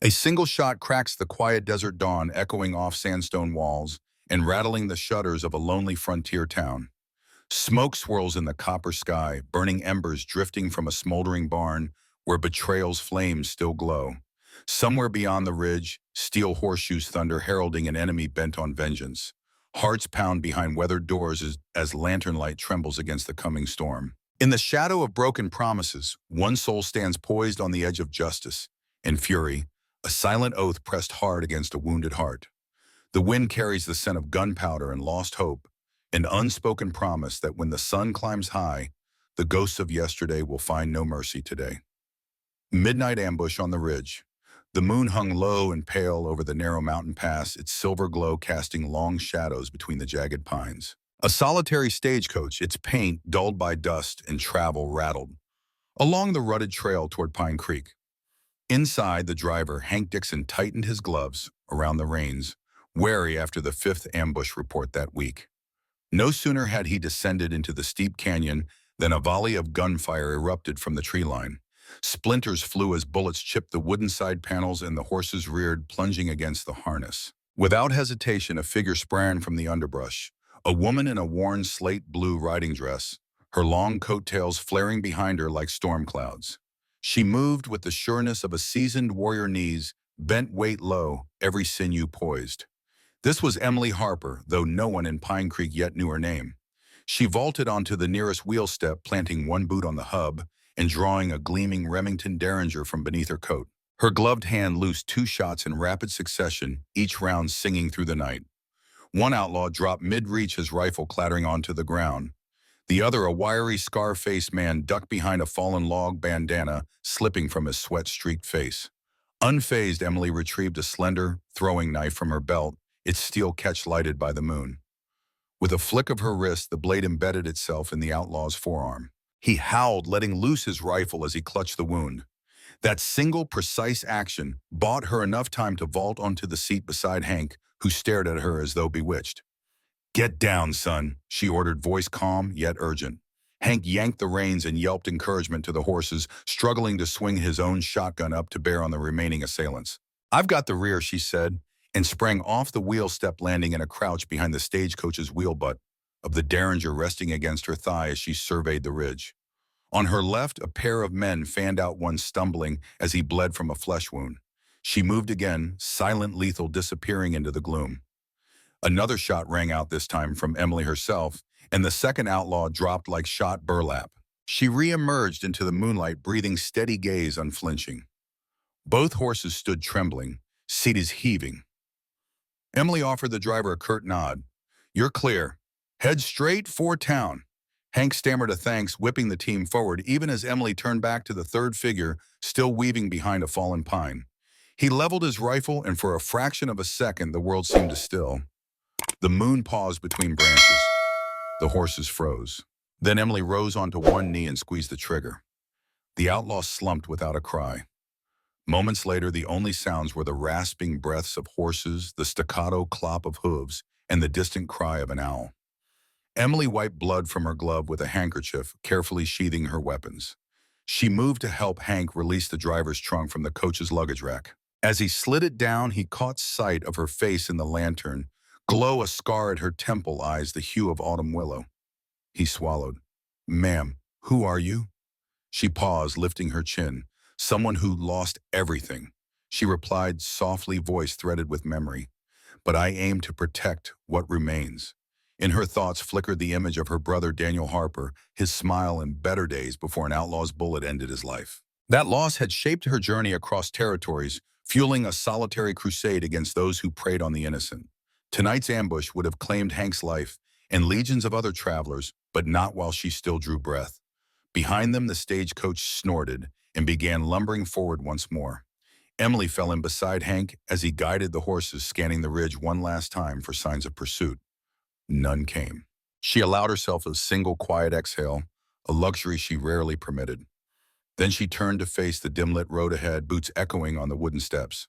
A single shot cracks the quiet desert dawn, echoing off sandstone walls and rattling the shutters of a lonely frontier town. Smoke swirls in the copper sky, burning embers drifting from a smoldering barn where betrayal's flames still glow. Somewhere beyond the ridge, steel horseshoes thunder, heralding an enemy bent on vengeance. Hearts pound behind weathered doors as lantern light trembles against the coming storm. In the shadow of broken promises, one soul stands poised on the edge of justice. In fury, a silent oath pressed hard against a wounded heart. The wind carries the scent of gunpowder and lost hope, an unspoken promise that when the sun climbs high, the ghosts of yesterday will find no mercy today. Midnight ambush on the ridge. The moon hung low and pale over the narrow mountain pass, its silver glow casting long shadows between the jagged pines. A solitary stagecoach, its paint dulled by dust and travel, rattled along the rutted trail toward Pine Creek. Inside, the driver, Hank Dixon, tightened his gloves around the reins, wary after the fifth ambush report that week. No sooner had he descended into the steep canyon than a volley of gunfire erupted from the tree line. Splinters flew as bullets chipped the wooden side panels and the horses reared, plunging against the harness. Without hesitation, a figure sprang from the underbrush, a woman in a worn slate-blue riding dress, her long coattails flaring behind her like storm clouds. She moved with the sureness of a seasoned warrior, knees bent, weight low, every sinew poised. This was Emily Harper, though no one in Pine Creek yet knew her name. She vaulted onto the nearest wheel step, planting one boot on the hub and drawing a gleaming Remington Derringer from beneath her coat. Her gloved hand loosed two shots in rapid succession, each round singing through the night. One outlaw dropped mid-reach, his rifle clattering onto the ground. The other, a wiry, scar-faced man, ducked behind a fallen log bandana slipping from his sweat-streaked face. Unfazed, Emily retrieved a slender throwing knife from her belt, its steel catch lighted by the moon. With a flick of her wrist, the blade embedded itself in the outlaw's forearm. He howled, letting loose his rifle as he clutched the wound. That single, precise action bought her enough time to vault onto the seat beside Hank, who stared at her as though bewitched. "Get down, son," she ordered, voice calm yet urgent. Hank yanked the reins and yelped encouragement to the horses, struggling to swing his own shotgun up to bear on the remaining assailants. "I've got the rear," she said, and sprang off the wheel step, landing in a crouch behind the stagecoach's wheel butt, of the Derringer resting against her thigh as she surveyed the ridge. On her left, a pair of men fanned out, one stumbling as he bled from a flesh wound. She moved again, silent, lethal, disappearing into the gloom. Another shot rang out, this time from Emily herself, and the second outlaw dropped like shot burlap. She re-emerged into the moonlight, breathing steady, gaze unflinching. Both horses stood trembling, seats heaving. Emily offered the driver a curt nod. "You're clear. Head straight for town." Hank stammered a thanks, whipping the team forward, even as Emily turned back to the third figure, still weaving behind a fallen pine. He leveled his rifle, and for a fraction of a second, the world seemed to still. The moon paused between branches. The horses froze. Then Emily rose onto one knee and squeezed the trigger. The outlaw slumped without a cry. Moments later, the only sounds were the rasping breaths of horses, the staccato clop of hooves, and the distant cry of an owl. Emily wiped blood from her glove with a handkerchief, carefully sheathing her weapons. She moved to help Hank release the driver's trunk from the coach's luggage rack. As he slid it down, he caught sight of her face in the lantern, glow, a scar at her temple, eyes the hue of autumn willow. He swallowed. "Ma'am, who are you?" She paused, lifting her chin. "Someone who lost everything," she replied, softly, voice threaded with memory. "But I aim to protect what remains." In her thoughts flickered the image of her brother Daniel Harper, his smile in better days before an outlaw's bullet ended his life. That loss had shaped her journey across territories, fueling a solitary crusade against those who preyed on the innocent. Tonight's ambush would have claimed Hank's life and legions of other travelers, but not while she still drew breath. Behind them, the stagecoach snorted and began lumbering forward once more. Emily fell in beside Hank as he guided the horses, scanning the ridge one last time for signs of pursuit. None came. She allowed herself a single quiet exhale, a luxury she rarely permitted. Then she turned to face the dim-lit road ahead, boots echoing on the wooden steps.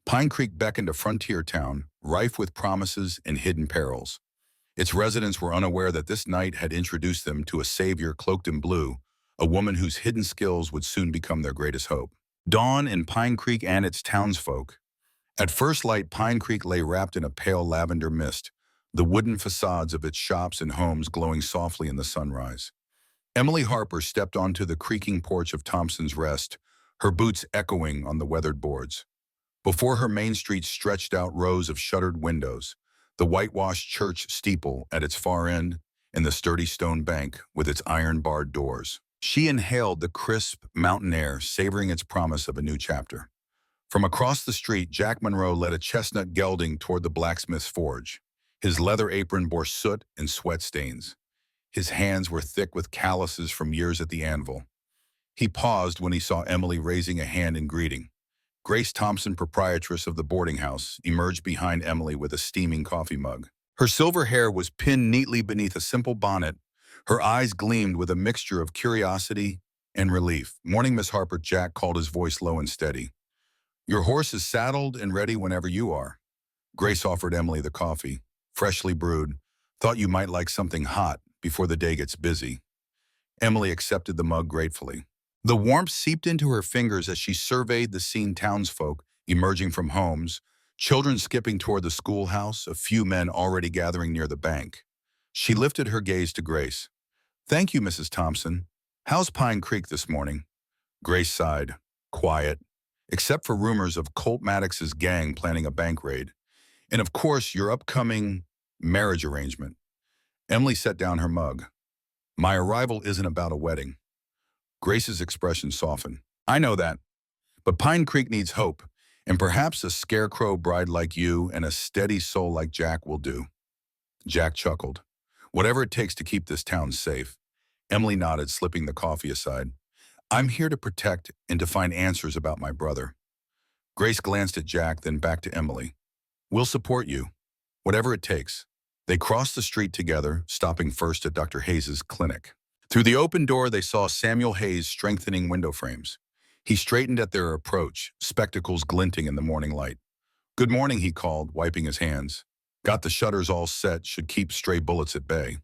Pine Creek beckoned a frontier town, rife with promises and hidden perils. Its residents were unaware that this night had introduced them to a savior cloaked in blue, a woman whose hidden skills would soon become their greatest hope. Dawn in Pine Creek and its townsfolk. At first light, Pine Creek lay wrapped in a pale lavender mist, the wooden facades of its shops and homes glowing softly in the sunrise. Emily Harper stepped onto the creaking porch of Thompson's Rest, her boots echoing on the weathered boards. Before her, Main Street stretched out rows of shuttered windows, the whitewashed church steeple at its far end, and the sturdy stone bank with its iron-barred doors. She inhaled the crisp mountain air, savoring its promise of a new chapter. From across the street, Jack Monroe led a chestnut gelding toward the blacksmith's forge. His leather apron bore soot and sweat stains. His hands were thick with calluses from years at the anvil. He paused when he saw Emily raising a hand in greeting. Grace Thompson, proprietress of the boarding house, emerged behind Emily with a steaming coffee mug. Her silver hair was pinned neatly beneath a simple bonnet. Her eyes gleamed with a mixture of curiosity and relief. "Morning, Miss Harper," Jack called, his voice low and steady. "Your horse is saddled and ready whenever you are." Grace offered Emily the coffee, freshly brewed. "Thought you might like something hot before the day gets busy." Emily accepted the mug gratefully. The warmth seeped into her fingers as she surveyed the scene: townsfolk emerging from homes, children skipping toward the schoolhouse, a few men already gathering near the bank. She lifted her gaze to Grace. "Thank you, Mrs. Thompson. How's Pine Creek this morning?" Grace sighed. "Quiet, except for rumors of Colt Maddox's gang planning a bank raid. And of course, your upcoming marriage arrangement." Emily set down her mug. "My arrival isn't about a wedding." Grace's expression softened. "I know that, but Pine Creek needs hope, and perhaps a scarecrow bride like you and a steady soul like Jack will do." Jack chuckled. "Whatever it takes to keep this town safe." Emily nodded, slipping the coffee aside. "I'm here to protect and to find answers about my brother." Grace glanced at Jack, then back to Emily. "We'll support you, whatever it takes." They crossed the street together, stopping first at Dr. Hayes's clinic. Through the open door, they saw Samuel Hayes strengthening window frames. He straightened at their approach, spectacles glinting in the morning light. "Good morning," he called, wiping his hands. "Got the shutters all set, should keep stray bullets at bay."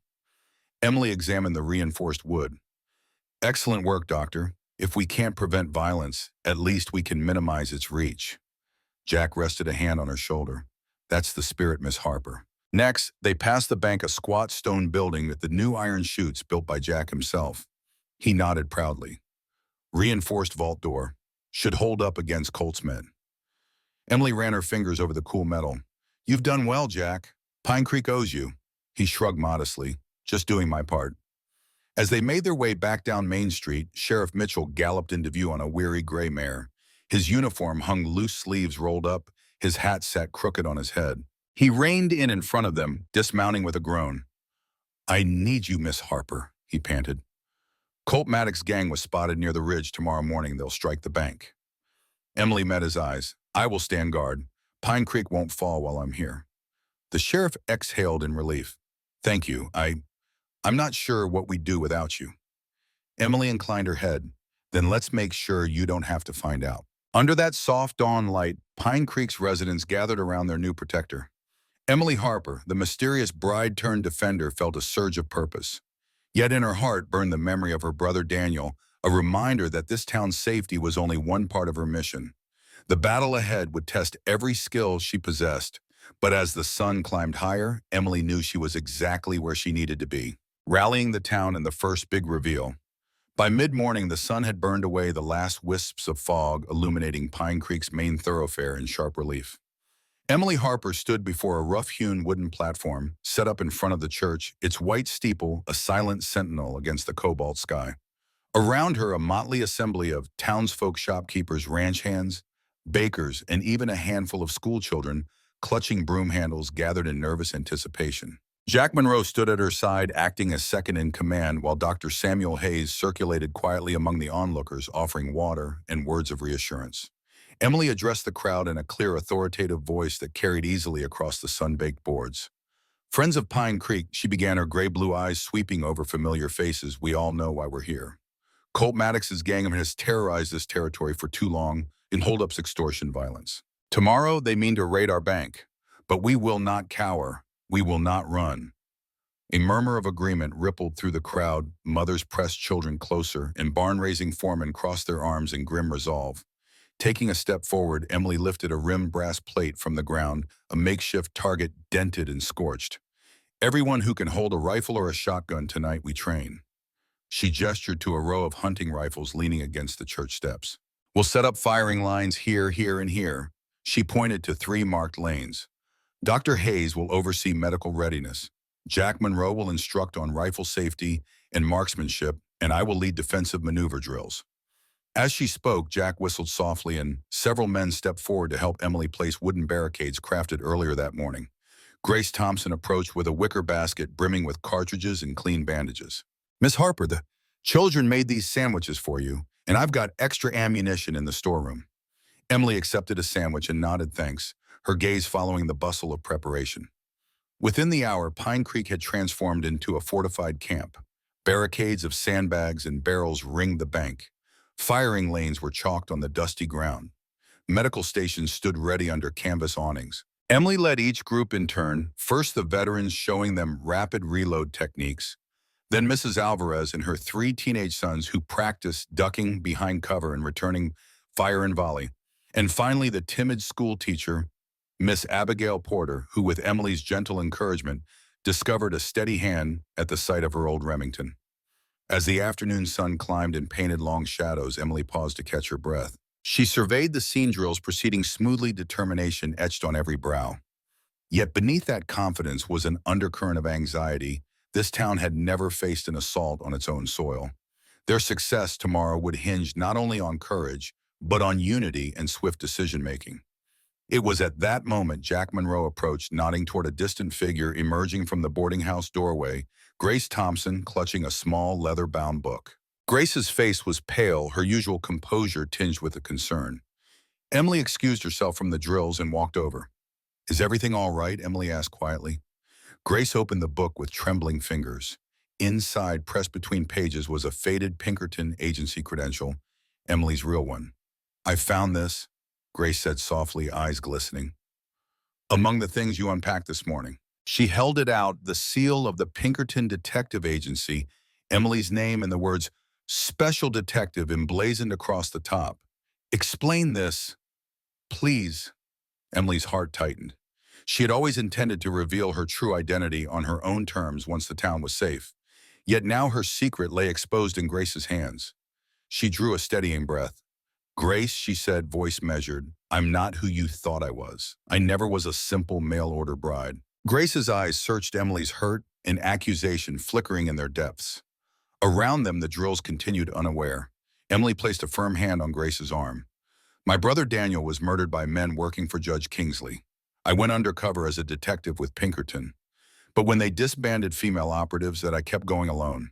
Emily examined the reinforced wood. "Excellent work, Doctor. If we can't prevent violence, at least we can minimize its reach." Jack rested a hand on her shoulder. "That's the spirit, Miss Harper." Next, they passed the bank, a squat stone building with the new iron chutes built by Jack himself. He nodded proudly. "Reinforced vault door. Should hold up against Colt's men." Emily ran her fingers over the cool metal. "You've done well, Jack. Pine Creek owes you." He shrugged modestly. "Just doing my part." As they made their way back down Main Street, Sheriff Mitchell galloped into view on a weary gray mare. His uniform hung loose, sleeves rolled up, his hat sat crooked on his head. He reined in front of them, dismounting with a groan. "I need you, Miss Harper," he panted. "Colt Maddox's gang was spotted near the ridge. Tomorrow morning they'll strike the bank." Emily met his eyes. "I will stand guard. Pine Creek won't fall while I'm here." The sheriff exhaled in relief. "Thank you. I'm not sure what we'd do without you." Emily inclined her head. "Then let's make sure you don't have to find out." Under that soft dawn light, Pine Creek's residents gathered around their new protector. Emily Harper, the mysterious bride-turned-defender, felt a surge of purpose. Yet in her heart burned the memory of her brother Daniel, a reminder that this town's safety was only one part of her mission. The battle ahead would test every skill she possessed, but as the sun climbed higher, Emily knew she was exactly where she needed to be, rallying the town in the first big reveal. By mid-morning, the sun had burned away the last wisps of fog, illuminating Pine Creek's main thoroughfare in sharp relief. Emily Harper stood before a rough-hewn wooden platform set up in front of the church, its white steeple a silent sentinel against the cobalt sky. Around her, a motley assembly of townsfolk, shopkeepers, ranch hands, bakers, and even a handful of schoolchildren clutching broom handles gathered in nervous anticipation. Jack Monroe stood at her side, acting as second in command, while Dr. Samuel Hayes circulated quietly among the onlookers, offering water and words of reassurance. Emily addressed the crowd in a clear, authoritative voice that carried easily across the sun-baked boards. "Friends of Pine Creek," she began, her gray-blue eyes sweeping over familiar faces, "we all know why we're here. Colt Maddox's gang has terrorized this territory for too long in holdups, extortion, violence. Tomorrow, they mean to raid our bank. But we will not cower. We will not run." A murmur of agreement rippled through the crowd. Mothers pressed children closer, and barn-raising foremen crossed their arms in grim resolve. Taking a step forward, Emily lifted a rimmed brass plate from the ground, a makeshift target dented and scorched. Everyone who can hold a rifle or a shotgun tonight we train. She gestured to a row of hunting rifles leaning against the church steps. We'll set up firing lines here, here, and here. She pointed to 3 marked lanes. Dr. Hayes will oversee medical readiness. Jack Monroe will instruct on rifle safety and marksmanship, and I will lead defensive maneuver drills. As she spoke, Jack whistled softly, and several men stepped forward to help Emily place wooden barricades crafted earlier that morning. Grace Thompson approached with a wicker basket brimming with cartridges and clean bandages. Miss Harper, the children made these sandwiches for you, and I've got extra ammunition in the storeroom. Emily accepted a sandwich and nodded thanks, her gaze following the bustle of preparation. Within the hour, Pine Creek had transformed into a fortified camp. Barricades of sandbags and barrels ringed the bank. Firing lanes were chalked on the dusty ground. Medical stations stood ready under canvas awnings. Emily led each group in turn, first the veterans showing them rapid reload techniques, then Mrs. Alvarez and her 3 teenage sons who practiced ducking behind cover and returning fire and volley, and finally the timid school teacher, Miss Abigail Porter, who with Emily's gentle encouragement discovered a steady hand at the sight of her old Remington. As the afternoon sun climbed and painted long shadows, Emily paused to catch her breath. She surveyed the scene drills proceeding smoothly, determination etched on every brow. Yet beneath that confidence was an undercurrent of anxiety. This town had never faced an assault on its own soil. Their success tomorrow would hinge not only on courage, but on unity and swift decision-making. It was at that moment Jack Monroe approached, nodding toward a distant figure emerging from the boarding house doorway, Grace Thompson clutching a small leather-bound book. Grace's face was pale, her usual composure tinged with a concern. Emily excused herself from the drills and walked over. "Is everything all right?" Emily asked quietly. Grace opened the book with trembling fingers. Inside, pressed between pages, was a faded Pinkerton agency credential, Emily's real one. "I found this," Grace said softly, eyes glistening. "Among the things you unpacked this morning." She held it out, the seal of the Pinkerton Detective Agency, Emily's name and the words "Special Detective" emblazoned across the top. "Explain this, please." Emily's heart tightened. She had always intended to reveal her true identity on her own terms once the town was safe. Yet now her secret lay exposed in Grace's hands. She drew a steadying breath. "Grace," she said, voice measured, "I'm not who you thought I was. I never was a simple mail-order bride." Grace's eyes searched Emily's hurt and accusation flickering in their depths. Around them, the drills continued unaware. Emily placed a firm hand on Grace's arm. "My brother Daniel was murdered by men working for Judge Kingsley. I went undercover as a detective with Pinkerton. But when they disbanded female operatives, I kept going alone.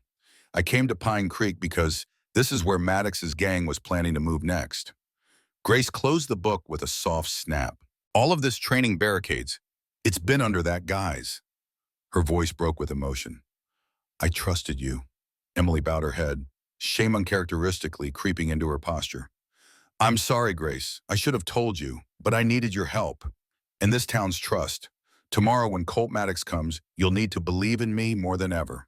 I came to Pine Creek because this is where Maddox's gang was planning to move next." Grace closed the book with a soft snap. "All of this training barricades, it's been under that guise." Her voice broke with emotion. "I trusted you." Emily bowed her head, shame uncharacteristically creeping into her posture. "I'm sorry, Grace. I should have told you, but I needed your help. And this town's trust. Tomorrow when Colt Maddox comes, you'll need to believe in me more than ever."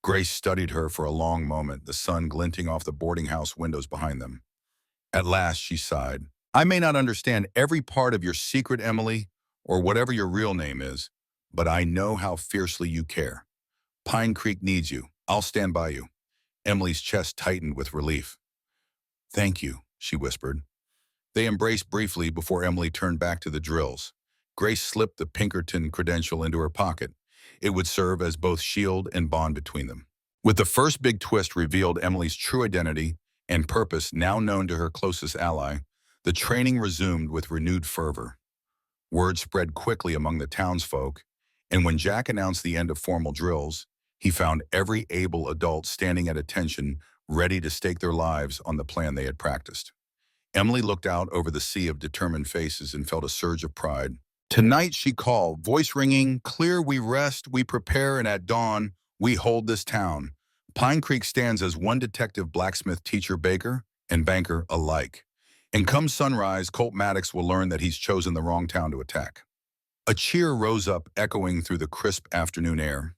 Grace studied her for a long moment, the sun glinting off the boarding house windows behind them. At last, she sighed. "I may not understand every part of your secret, Emily, or whatever your real name is, but I know how fiercely you care. Pine Creek needs you. I'll stand by you." Emily's chest tightened with relief. "Thank you," she whispered. They embraced briefly before Emily turned back to the drills. Grace slipped the Pinkerton credential into her pocket. It would serve as both shield and bond between them. With the first big twist revealed Emily's true identity and purpose now known to her closest ally, the training resumed with renewed fervor. Word spread quickly among the townsfolk, and when Jack announced the end of formal drills, he found every able adult standing at attention, ready to stake their lives on the plan they had practiced. Emily looked out over the sea of determined faces and felt a surge of pride. "Tonight," she called, voice ringing, "clear we rest, we prepare, and at dawn, we hold this town. Pine Creek stands as one detective, blacksmith, teacher, baker, and banker alike. And come sunrise, Colt Maddox will learn that he's chosen the wrong town to attack." A cheer rose up, echoing through the crisp afternoon air.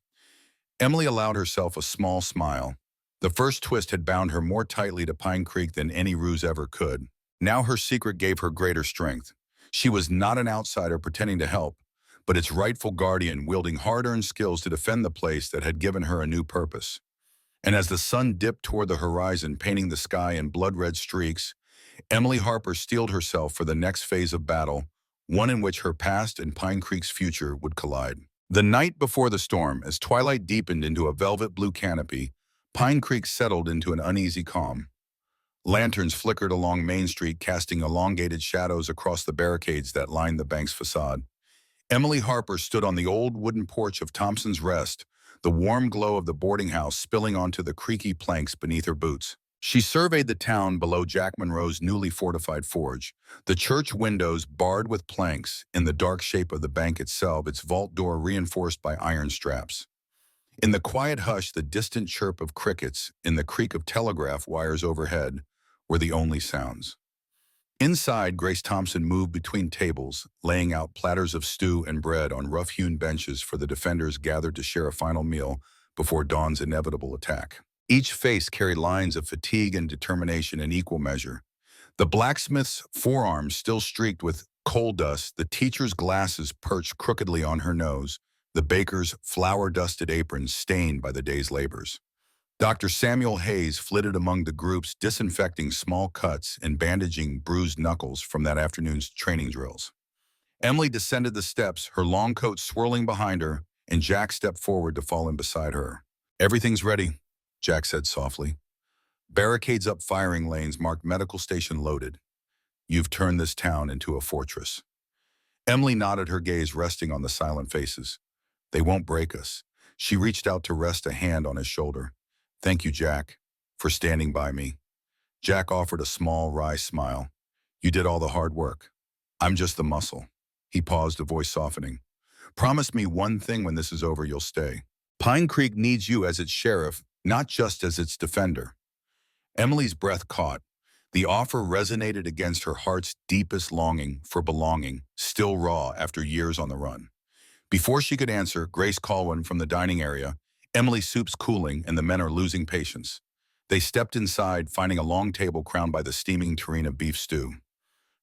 Emily allowed herself a small smile. The first twist had bound her more tightly to Pine Creek than any ruse ever could. Now her secret gave her greater strength. She was not an outsider pretending to help, but its rightful guardian wielding hard-earned skills to defend the place that had given her a new purpose. And as the sun dipped toward the horizon, painting the sky in blood-red streaks, Emily Harper steeled herself for the next phase of battle, one in which her past and Pine Creek's future would collide. The night before the storm, as twilight deepened into a velvet blue canopy, Pine Creek settled into an uneasy calm. Lanterns flickered along Main Street, casting elongated shadows across the barricades that lined the bank's facade. Emily Harper stood on the old wooden porch of Thompson's Rest, the warm glow of the boarding house spilling onto the creaky planks beneath her boots. She surveyed the town below Jack Monroe's newly fortified forge, the church windows barred with planks, in the dark shape of the bank itself, its vault door reinforced by iron straps. In the quiet hush, the distant chirp of crickets and the creak of telegraph wires overhead were the only sounds. Inside, Grace Thompson moved between tables, laying out platters of stew and bread on rough-hewn benches for the defenders gathered to share a final meal before dawn's inevitable attack. Each face carried lines of fatigue and determination in equal measure. The blacksmith's forearms still streaked with coal dust, the teacher's glasses perched crookedly on her nose, the baker's flour-dusted apron stained by the day's labors. Dr. Samuel Hayes flitted among the groups, disinfecting small cuts and bandaging bruised knuckles from that afternoon's training drills. Emily descended the steps, her long coat swirling behind her, and Jack stepped forward to fall in beside her. "Everything's ready," Jack said softly. "Barricades up, firing lanes marked medical station loaded. You've turned this town into a fortress." Emily nodded, her gaze resting on the silent faces. "They won't break us." She reached out to rest a hand on his shoulder. "Thank you, Jack, for standing by me." Jack offered a small, wry smile. "You did all the hard work. I'm just the muscle." He paused, a voice softening. "Promise me one thing: when this is over, you'll stay. Pine Creek needs you as its sheriff, not just as its defender." Emily's breath caught. The offer resonated against her heart's deepest longing for belonging, still raw after years on the run. Before she could answer, Grace Colwyn from the dining area. "Emily's soup's cooling and the men are losing patience." They stepped inside, finding a long table crowned by the steaming tureen of beef stew.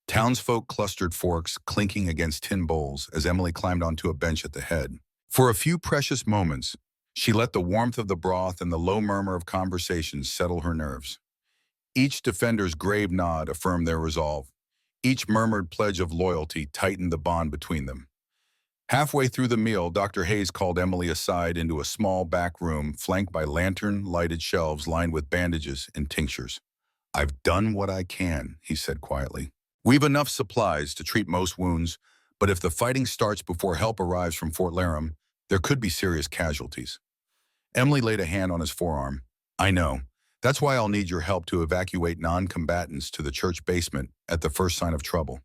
Townsfolk clustered, forks clinking against tin bowls as Emily climbed onto a bench at the head. For a few precious moments, she let the warmth of the broth and the low murmur of conversation settle her nerves. Each defender's grave nod affirmed their resolve. Each murmured pledge of loyalty tightened the bond between them. Halfway through the meal, Dr. Hayes called Emily aside into a small back room flanked by lantern-lighted shelves lined with bandages and tinctures. "I've done what I can," he said quietly. "We've enough supplies to treat most wounds, but if the fighting starts before help arrives from Fort Laramie, there could be serious casualties." Emily laid a hand on his forearm. "I know. That's why I'll need your help to evacuate non-combatants to the church basement at the first sign of trouble."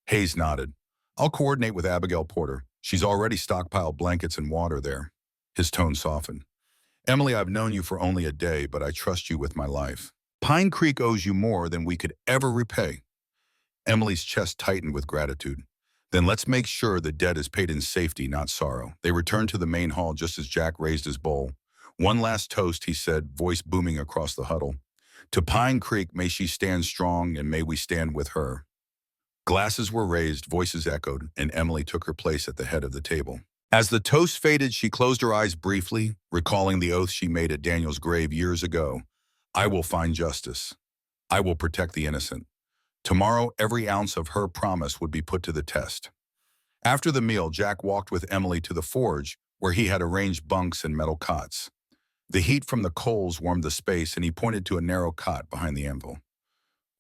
Hayes nodded. "I'll coordinate with Abigail Porter. She's already stockpiled blankets and water there." His tone softened. "Emily, I've known you for only a day, but I trust you with my life. Pine Creek owes you more than we could ever repay." Emily's chest tightened with gratitude. "Then let's make sure the debt is paid in safety, not sorrow." They returned to the main hall just as Jack raised his bowl. "One last toast," he said, voice booming across the huddle. "To Pine Creek, may she stand strong, and may we stand with her." Glasses were raised, voices echoed, and Emily took her place at the head of the table. As the toast faded, she closed her eyes briefly, recalling the oath she made at Daniel's grave years ago. "I will find justice. I will protect the innocent." Tomorrow, every ounce of her promise would be put to the test. After the meal, Jack walked with Emily to the forge, where he had arranged bunks and metal cots. The heat from the coals warmed the space, and he pointed to a narrow cot behind the anvil.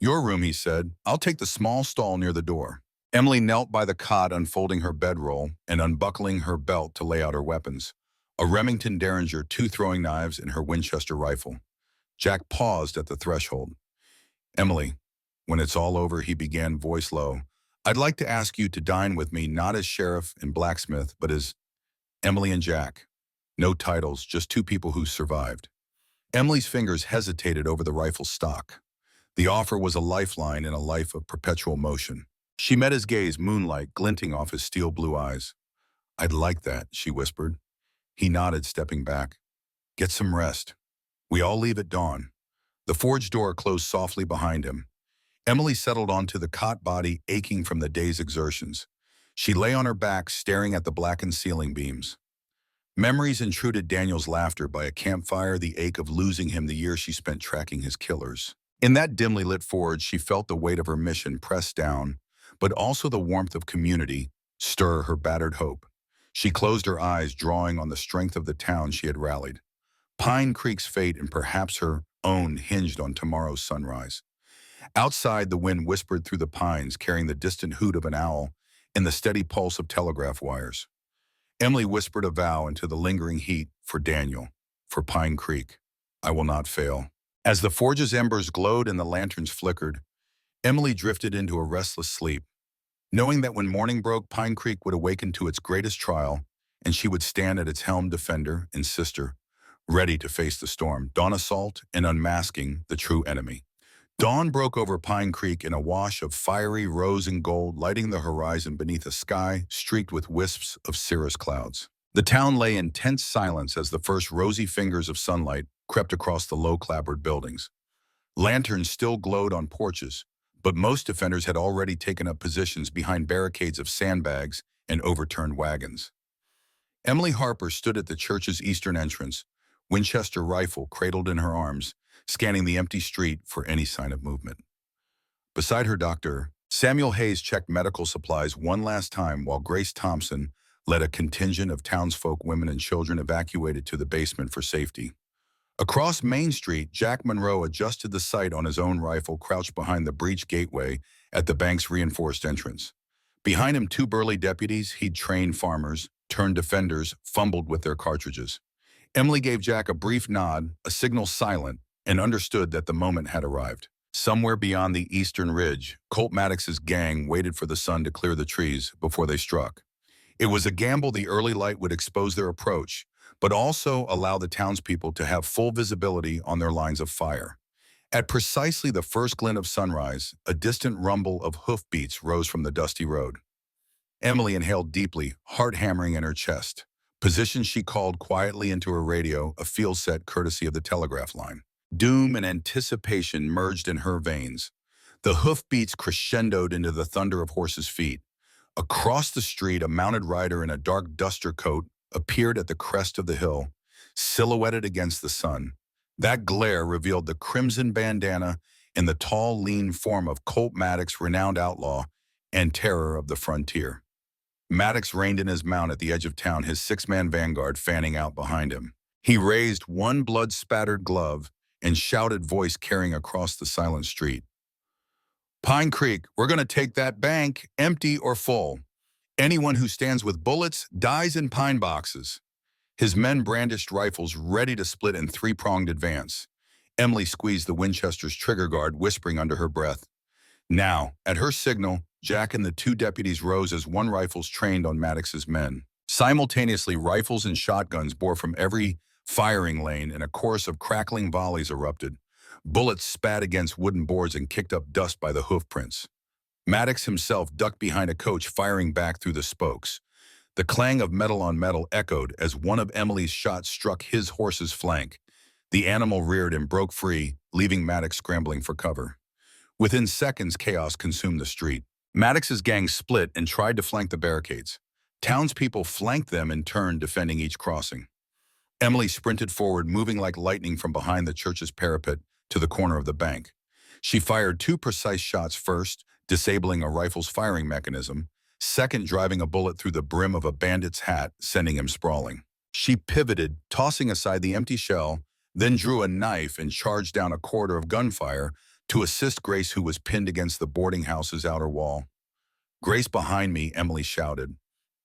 "Your room," he said. "I'll take the small stall near the door." Emily knelt by the cot, unfolding her bedroll and unbuckling her belt to lay out her weapons. A Remington Derringer, 2 throwing knives, and her Winchester rifle. Jack paused at the threshold. "Emily, when it's all over," he began, voice low, "I'd like to ask you to dine with me, not as sheriff and blacksmith, but as Emily and Jack. No titles, just 2 people who survived." Emily's fingers hesitated over the rifle stock. The offer was a lifeline in a life of perpetual motion. She met his gaze, moonlight glinting off his steel blue eyes. "I'd like that," she whispered. He nodded, stepping back. "Get some rest. We all leave at dawn." The forge door closed softly behind him. Emily settled onto the cot body, aching from the day's exertions. She lay on her back, staring at the blackened ceiling beams. Memories intruded Daniel's laughter by a campfire, the ache of losing him the year she spent tracking his killers. In that dimly lit forge, she felt the weight of her mission press down, but also the warmth of community stir her battered hope. She closed her eyes, drawing on the strength of the town she had rallied. Pine Creek's fate and perhaps her own hinged on tomorrow's sunrise. Outside, the wind whispered through the pines, carrying the distant hoot of an owl and the steady pulse of telegraph wires. Emily whispered a vow into the lingering heat for Daniel, for Pine Creek. I will not fail. As the forge's embers glowed and the lanterns flickered, Emily drifted into a restless sleep, knowing that when morning broke, Pine Creek would awaken to its greatest trial, and she would stand at its helm, defender and sister, ready to face the storm, dawn assault and unmasking the true enemy. Dawn broke over Pine Creek in a wash of fiery rose and gold, lighting the horizon beneath a sky streaked with wisps of cirrus clouds. The town lay in tense silence as the first rosy fingers of sunlight crept across the low-clapboard buildings. Lanterns still glowed on porches, but most defenders had already taken up positions behind barricades of sandbags and overturned wagons. Emily Harper stood at the church's eastern entrance, Winchester rifle cradled in her arms, scanning the empty street for any sign of movement. Beside her doctor, Samuel Hayes checked medical supplies one last time while Grace Thompson led a contingent of townsfolk, women and children evacuated to the basement for safety. Across Main Street, Jack Monroe adjusted the sight on his own rifle, crouched behind the breached gateway at the bank's reinforced entrance. Behind him, two burly deputies he'd trained farmers, turned defenders, fumbled with their cartridges. Emily gave Jack a brief nod, a signal silent, and understood that the moment had arrived. Somewhere beyond the eastern ridge, Colt Maddox's gang waited for the sun to clear the trees before they struck. It was a gamble the early light would expose their approach, but also allow the townspeople to have full visibility on their lines of fire. At precisely the first glint of sunrise, a distant rumble of hoofbeats rose from the dusty road. Emily inhaled deeply, heart hammering in her chest. Position she called quietly into her radio, a field set courtesy of the telegraph line. Doom and anticipation merged in her veins. The hoofbeats crescendoed into the thunder of horses' feet. Across the street, a mounted rider in a dark duster coat appeared at the crest of the hill, silhouetted against the sun. That glare revealed the crimson bandana and the tall, lean form of Colt Maddox, renowned outlaw and terror of the frontier. Maddox reined in his mount at the edge of town, his six-man vanguard fanning out behind him. He raised one blood-spattered glove and shouted, voice carrying across the silent street. Pine Creek, we're going to take that bank, empty or full. Anyone who stands with bullets dies in pine boxes. His men brandished rifles, ready to split in three-pronged advance. Emily squeezed the Winchester's trigger guard, whispering under her breath. Now, at her signal, Jack and the two deputies rose as one rifles trained on Maddox's men. Simultaneously, rifles and shotguns bore from every firing lane, and a chorus of crackling volleys erupted. Bullets spat against wooden boards and kicked up dust by the hoofprints. Maddox himself ducked behind a coach, firing back through the spokes. The clang of metal on metal echoed as one of Emily's shots struck his horse's flank. The animal reared and broke free, leaving Maddox scrambling for cover. Within seconds, chaos consumed the street. Maddox's gang split and tried to flank the barricades. Townspeople flanked them in turn, defending each crossing. Emily sprinted forward, moving like lightning from behind the church's parapet to the corner of the bank. She fired two precise shots, first disabling a rifle's firing mechanism, second driving a bullet through the brim of a bandit's hat, sending him sprawling. She pivoted, tossing aside the empty shell, then drew a knife and charged down a corridor of gunfire to assist Grace, who was pinned against the boarding house's outer wall. Grace behind me, Emily shouted.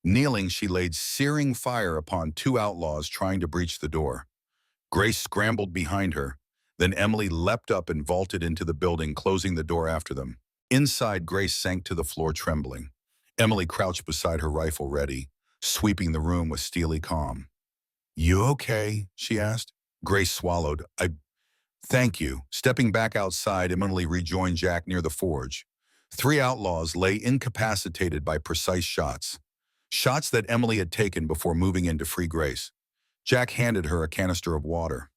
Kneeling, she laid searing fire upon two outlaws trying to breach the door. Grace scrambled behind her. Then Emily leapt up and vaulted into the building, closing the door after them. Inside, Grace sank to the floor, trembling. Emily crouched beside her rifle, ready, sweeping the room with steely calm. You okay? She asked. Grace swallowed. Thank you. Stepping back outside, Emily rejoined Jack near the forge. Three outlaws lay incapacitated by precise shots. Shots that Emily had taken before moving in to free Grace. Jack handed her a canister of water.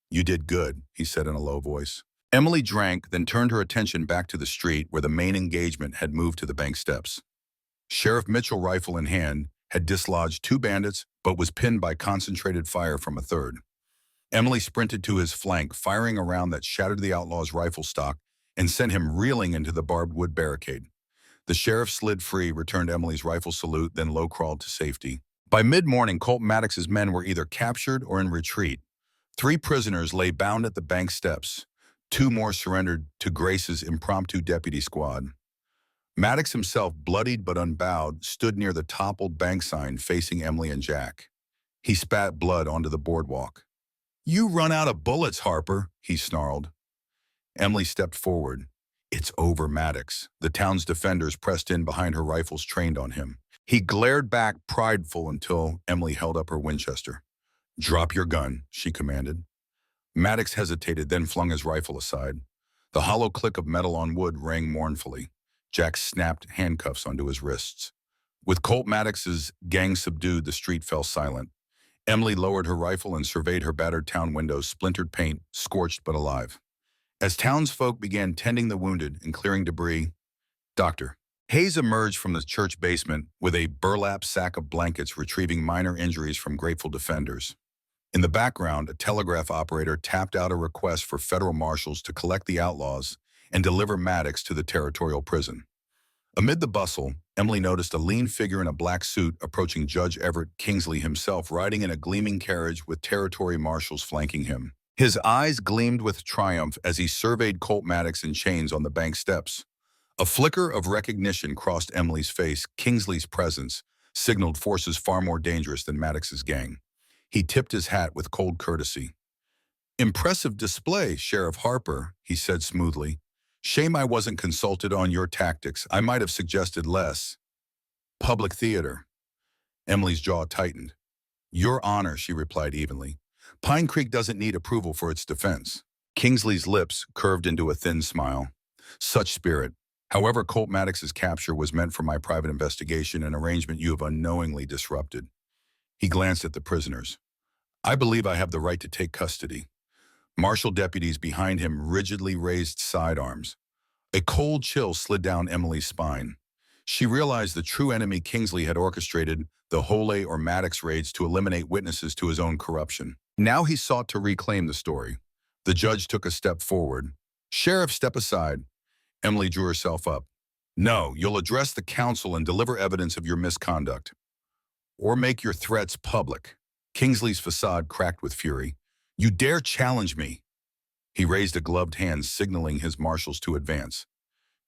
You did good, he said in a low voice. Emily drank, then turned her attention back to the street where the main engagement had moved to the bank steps. Sheriff Mitchell, rifle in hand, had dislodged 2 bandits but was pinned by concentrated fire from a third. Emily sprinted to his flank, firing a round that shattered the outlaw's rifle stock and sent him reeling into the barbed wood barricade. The sheriff slid free, returned Emily's rifle salute, then low-crawled to safety. By mid-morning, Colt Maddox's men were either captured or in retreat. 3 prisoners lay bound at the bank steps. 2 more surrendered to Grace's impromptu deputy squad. Maddox himself, bloodied but unbowed, stood near the toppled bank sign facing Emily and Jack. He spat blood onto the boardwalk. "You run out of bullets, Harper," he snarled. Emily stepped forward. "It's over, Maddox." The town's defenders pressed in behind her rifles trained on him. He glared back, prideful, until Emily held up her Winchester. "Drop your gun," she commanded. Maddox hesitated, then flung his rifle aside. The hollow click of metal on wood rang mournfully. Jack snapped handcuffs onto his wrists. With Colt Maddox's gang subdued, the street fell silent. Emily lowered her rifle and surveyed her battered town windows, splintered paint, scorched but alive. As townsfolk began tending the wounded and clearing debris, Dr. Hayes emerged from the church basement with a burlap sack of blankets, retrieving minor injuries from grateful defenders. In the background, a telegraph operator tapped out a request for federal marshals to collect the outlaws and deliver Maddox to the territorial prison. Amid the bustle, Emily noticed a lean figure in a black suit approaching Judge Everett Kingsley himself, riding in a gleaming carriage with territory marshals flanking him. His eyes gleamed with triumph as he surveyed Colt Maddox in chains on the bank steps. A flicker of recognition crossed Emily's face. Kingsley's presence signaled forces far more dangerous than Maddox's gang. He tipped his hat with cold courtesy. "Impressive display, Sheriff Harper," he said smoothly. "Shame I wasn't consulted on your tactics. I might have suggested less public theater." Emily's jaw tightened. "Your Honor," she replied evenly. "Pine Creek doesn't need approval for its defense." Kingsley's lips curved into a thin smile. "Such spirit. However, Colt Maddox's capture was meant for my private investigation, an arrangement you have unknowingly disrupted." He glanced at the prisoners. "I believe I have the right to take custody." Marshal deputies behind him rigidly raised sidearms. A cold chill slid down Emily's spine. She realized the true enemy Kingsley had orchestrated the Hole or Maddox raids to eliminate witnesses to his own corruption. Now he sought to reclaim the story. The judge took a step forward. "Sheriff, step aside." Emily drew herself up. "No, you'll address the council and deliver evidence of your misconduct. Or make your threats public." Kingsley's facade cracked with fury. "You dare challenge me?" He raised a gloved hand, signaling his marshals to advance.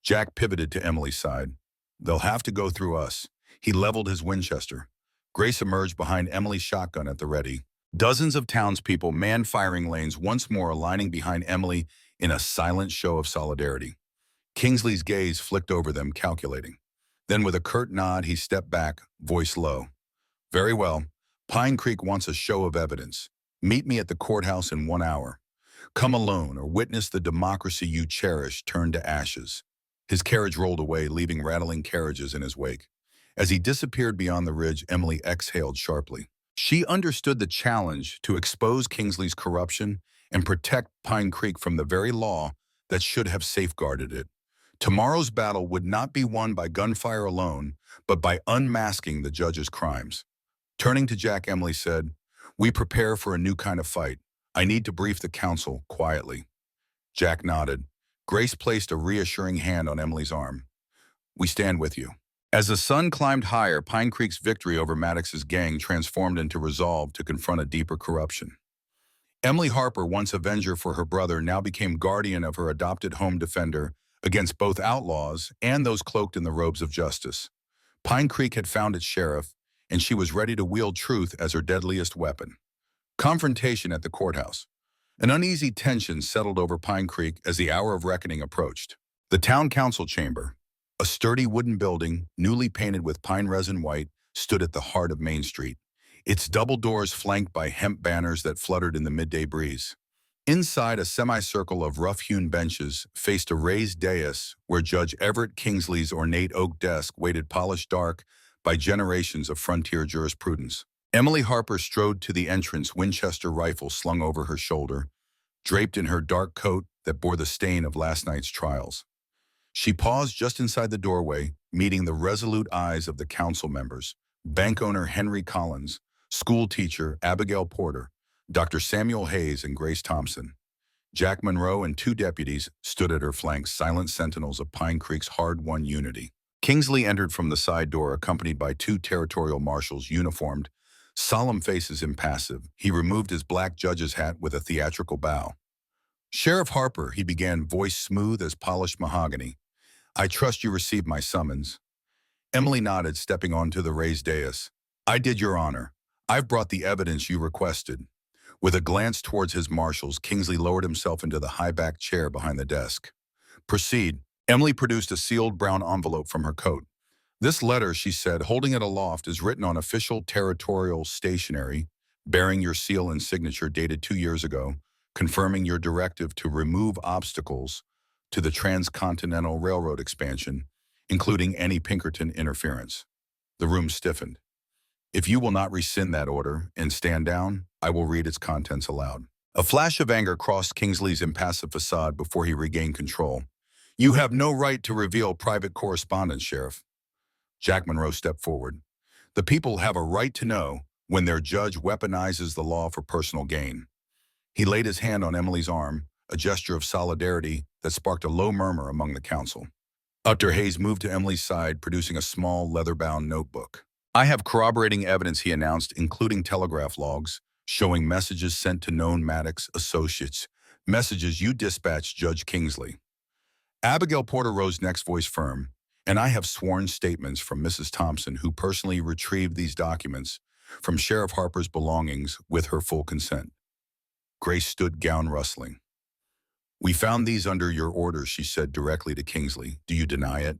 Jack pivoted to Emily's side. "They'll have to go through us." He leveled his Winchester. Grace emerged behind Emily's shotgun at the ready. Dozens of townspeople manned firing lanes, once more aligning behind Emily in a silent show of solidarity. Kingsley's gaze flicked over them, calculating. Then with a curt nod, he stepped back, voice low. "Very well. Pine Creek wants a show of evidence. Meet me at the courthouse in 1 hour. Come alone or witness the democracy you cherish turn to ashes." His carriage rolled away, leaving rattling carriages in his wake. As he disappeared beyond the ridge, Emily exhaled sharply. She understood the challenge to expose Kingsley's corruption and protect Pine Creek from the very law that should have safeguarded it. Tomorrow's battle would not be won by gunfire alone, but by unmasking the judge's crimes. Turning to Jack, Emily said, "We prepare for a new kind of fight. I need to brief the council quietly." Jack nodded. Grace placed a reassuring hand on Emily's arm. "We stand with you." As the sun climbed higher, Pine Creek's victory over Maddox's gang transformed into resolve to confront a deeper corruption. Emily Harper, once avenger for her brother, now became guardian of her adopted home, defender against both outlaws and those cloaked in the robes of justice. Pine Creek had found its sheriff, and she was ready to wield truth as her deadliest weapon. Confrontation at the courthouse. An uneasy tension settled over Pine Creek as the hour of reckoning approached. The town council chamber, a sturdy wooden building, newly painted with pine resin white, stood at the heart of Main Street, its double doors flanked by hemp banners that fluttered in the midday breeze. Inside, a semicircle of rough-hewn benches faced a raised dais where Judge Everett Kingsley's ornate oak desk waited, polished dark by generations of frontier jurisprudence. Emily Harper strode to the entrance, Winchester rifle slung over her shoulder. Draped in her dark coat, that bore the stain of last night's trials. She paused just inside the doorway, meeting the resolute eyes of the council members, bank owner Henry Collins, school teacher Abigail Porter, Dr. Samuel Hayes and Grace Thompson. Jack Monroe and two deputies stood at her flank, silent sentinels of Pine Creek's hard-won unity. Kingsley entered from the side door, accompanied by two territorial marshals uniformed, solemn faces impassive. He removed his black judge's hat with a theatrical bow. "Sheriff Harper," he began, voice smooth as polished mahogany, "I trust you received my summons." Emily nodded, stepping onto the raised dais. "I did, Your Honor. I've brought the evidence you requested." With a glance towards his marshals, Kingsley lowered himself into the high-backed chair behind the desk. "Proceed." Emily produced a sealed brown envelope from her coat. "This letter," she said, holding it aloft, "is written on official territorial stationery, bearing your seal and signature dated 2 years ago, confirming your directive to remove obstacles to the transcontinental railroad expansion, including any Pinkerton interference." The room stiffened. "If you will not rescind that order and stand down, I will read its contents aloud." A flash of anger crossed Kingsley's impassive facade before he regained control. "You have no right to reveal private correspondence, Sheriff." Jack Monroe stepped forward. "The people have a right to know when their judge weaponizes the law for personal gain." He laid his hand on Emily's arm, a gesture of solidarity that sparked a low murmur among the council. Dr. Hayes moved to Emily's side, producing a small, leather-bound notebook. "I have corroborating evidence," he announced, "including telegraph logs, showing messages sent to known Maddox associates, messages you dispatched Judge Kingsley." Abigail Porter rose next, voice firm. "And I have sworn statements from Mrs. Thompson, who personally retrieved these documents from Sheriff Harper's belongings with her full consent." Grace stood, gown rustling. "We found these under your orders," she said directly to Kingsley. "Do you deny it?"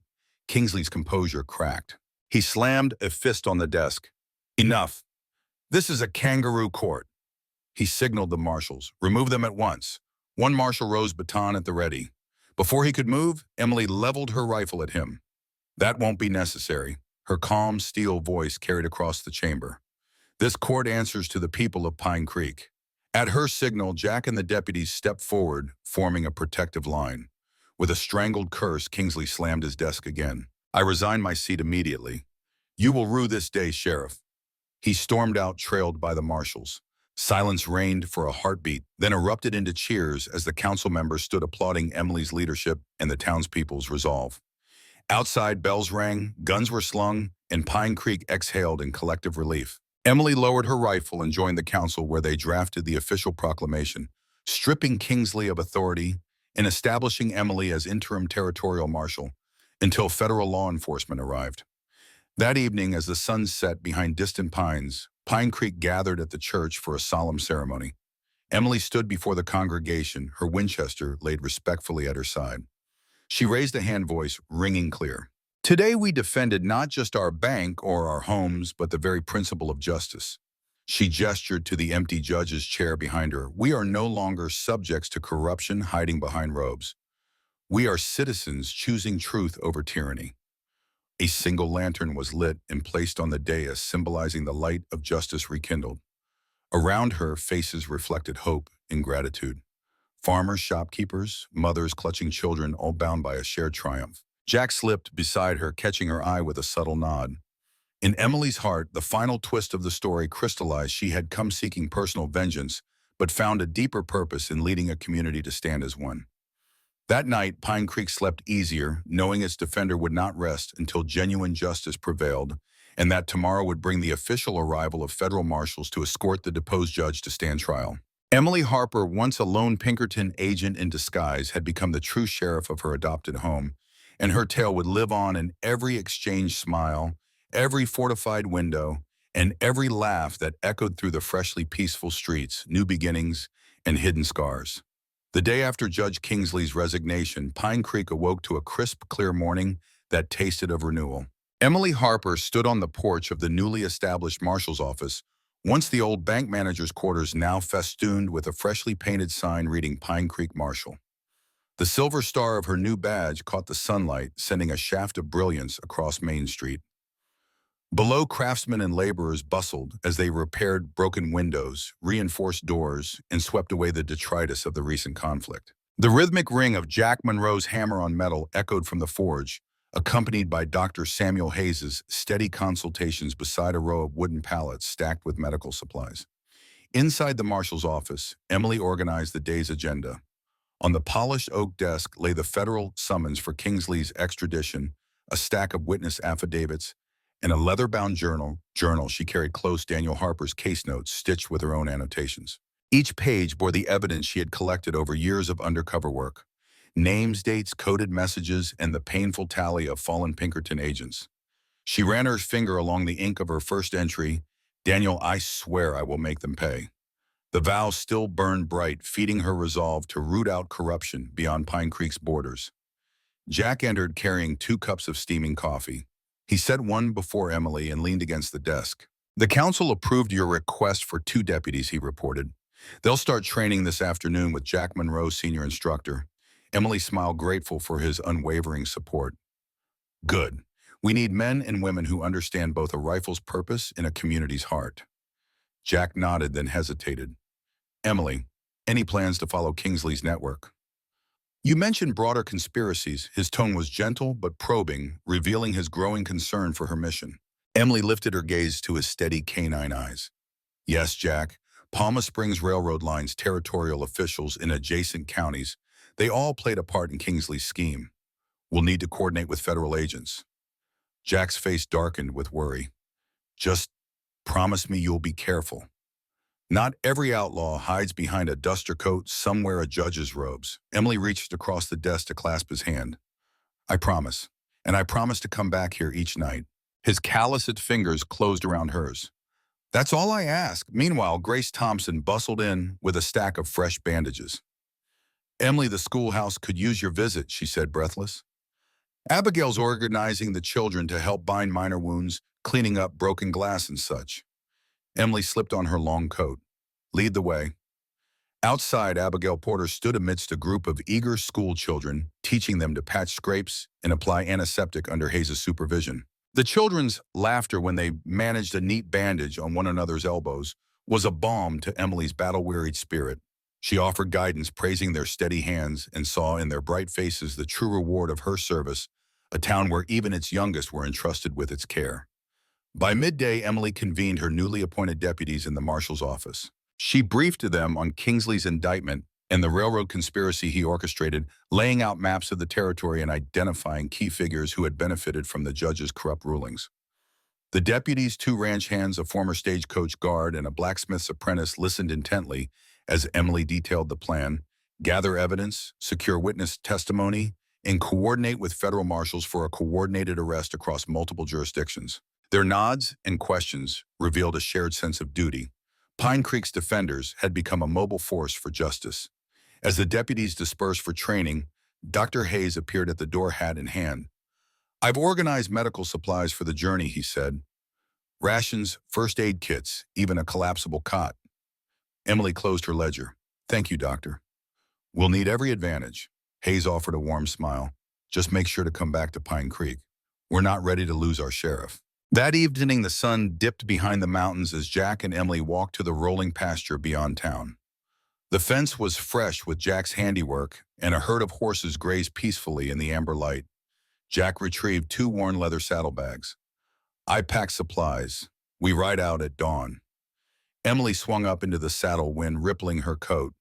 Kingsley's composure cracked. He slammed a fist on the desk. "Enough. This is a kangaroo court." He signaled the marshals. "Remove them at once." One marshal rose, baton at the ready. Before he could move, Emily leveled her rifle at him. "That won't be necessary." Her calm, steel voice carried across the chamber. "This court answers to the people of Pine Creek." At her signal, Jack and the deputies stepped forward, forming a protective line. With a strangled curse, Kingsley slammed his desk again. "I resign my seat immediately." "You will rue this day, Sheriff." He stormed out, trailed by the marshals. Silence reigned for a heartbeat, then erupted into cheers as the council members stood applauding Emily's leadership and the townspeople's resolve. Outside, bells rang, guns were slung, and Pine Creek exhaled in collective relief. Emily lowered her rifle and joined the council, where they drafted the official proclamation, stripping Kingsley of authority and establishing Emily as interim territorial marshal until federal law enforcement arrived. That evening, as the sun set behind distant pines, Pine Creek gathered at the church for a solemn ceremony. Emily stood before the congregation, her Winchester laid respectfully at her side. She raised a hand, voice ringing clear. "Today we defended not just our bank or our homes, but the very principle of justice." She gestured to the empty judge's chair behind her. "We are no longer subjects to corruption hiding behind robes. We are citizens choosing truth over tyranny." A single lantern was lit and placed on the dais, symbolizing the light of justice rekindled. Around her, faces reflected hope and gratitude. Farmers, shopkeepers, mothers clutching children, all bound by a shared triumph. Jack slipped beside her, catching her eye with a subtle nod. In Emily's heart, the final twist of the story crystallized. She had come seeking personal vengeance, but found a deeper purpose in leading a community to stand as one. That night, Pine Creek slept easier, knowing its defender would not rest until genuine justice prevailed, and that tomorrow would bring the official arrival of federal marshals to escort the deposed judge to stand trial. Emily Harper, once a lone Pinkerton agent in disguise, had become the true sheriff of her adopted home, and her tale would live on in every exchanged smile, every fortified window, and every laugh that echoed through the freshly peaceful streets, new beginnings and hidden scars. The day after Judge Kingsley's resignation, Pine Creek awoke to a crisp, clear morning that tasted of renewal. Emily Harper stood on the porch of the newly established marshal's office, once the old bank manager's quarters, now festooned with a freshly painted sign reading Pine Creek Marshal. The silver star of her new badge caught the sunlight, sending a shaft of brilliance across Main Street. Below, craftsmen and laborers bustled as they repaired broken windows, reinforced doors, and swept away the detritus of the recent conflict. The rhythmic ring of Jack Monroe's hammer on metal echoed from the forge, accompanied by Dr. Samuel Hayes's steady consultations beside a row of wooden pallets stacked with medical supplies. Inside the marshal's office, Emily organized the day's agenda. On the polished oak desk lay the federal summons for Kingsley's extradition, a stack of witness affidavits, and a leather-bound journal she carried close Daniel Harper's case notes stitched with her own annotations. Each page bore the evidence she had collected over years of undercover work: names, dates, coded messages, and the painful tally of fallen Pinkerton agents. She ran her finger along the ink of her first entry. "Daniel, I swear I will make them pay." The vow still burned bright, feeding her resolve to root out corruption beyond Pine Creek's borders. Jack entered carrying 2 cups of steaming coffee. He set one before Emily and leaned against the desk. "The council approved your request for 2 deputies," he reported. "They'll start training this afternoon with Jack Monroe, senior instructor." Emily smiled, grateful for his unwavering support. "Good. We need men and women who understand both a rifle's purpose and a community's heart." Jack nodded, then hesitated. "Emily, any plans to follow Kingsley's network?" "You mentioned broader conspiracies." His tone was gentle but probing, revealing his growing concern for her mission. Emily lifted her gaze to his steady canine eyes. "Yes, Jack. Palma Springs Railroad Line's territorial officials in adjacent counties, they all played a part in Kingsley's scheme. We'll need to coordinate with federal agents." Jack's face darkened with worry. "Just promise me you'll be careful." "Not every outlaw hides behind a duster coat, some wear a judge's robes." Emily reached across the desk to clasp his hand. "I promise. And I promise to come back here each night." His calloused fingers closed around hers. "That's all I ask." Meanwhile, Grace Thompson bustled in with a stack of fresh bandages. "Emily, the schoolhouse could use your visit," she said, breathless. "Abigail's organizing the children to help bind minor wounds, cleaning up broken glass and such." Emily slipped on her long coat. "Lead the way." Outside, Abigail Porter stood amidst a group of eager school children, teaching them to patch scrapes and apply antiseptic under Hayes' supervision. The children's laughter when they managed a neat bandage on one another's elbows was a balm to Emily's battle-wearied spirit. She offered guidance, praising their steady hands, and saw in their bright faces the true reward of her service, a town where even its youngest were entrusted with its care. By midday, Emily convened her newly appointed deputies in the marshal's office. She briefed to them on Kingsley's indictment and the railroad conspiracy he orchestrated, laying out maps of the territory and identifying key figures who had benefited from the judge's corrupt rulings. The deputies, 2 ranch hands, a former stagecoach guard, and a blacksmith's apprentice listened intently as Emily detailed the plan: gather evidence, secure witness testimony, and coordinate with federal marshals for a coordinated arrest across multiple jurisdictions. Their nods and questions revealed a shared sense of duty. Pine Creek's defenders had become a mobile force for justice. As the deputies dispersed for training, Dr. Hayes appeared at the door, hat in hand. "I've organized medical supplies for the journey," he said. "Rations, first aid kits, even a collapsible cot." Emily closed her ledger. "Thank you, Doctor." "We'll need every advantage." Hayes offered a warm smile. "Just make sure to come back to Pine Creek. We're not ready to lose our sheriff." That evening, the sun dipped behind the mountains as Jack and Emily walked to the rolling pasture beyond town. The fence was fresh with Jack's handiwork, and a herd of horses grazed peacefully in the amber light. Jack retrieved 2 worn leather saddlebags. "I pack supplies. We ride out at dawn." Emily swung up into the saddle, wind rippling her coat.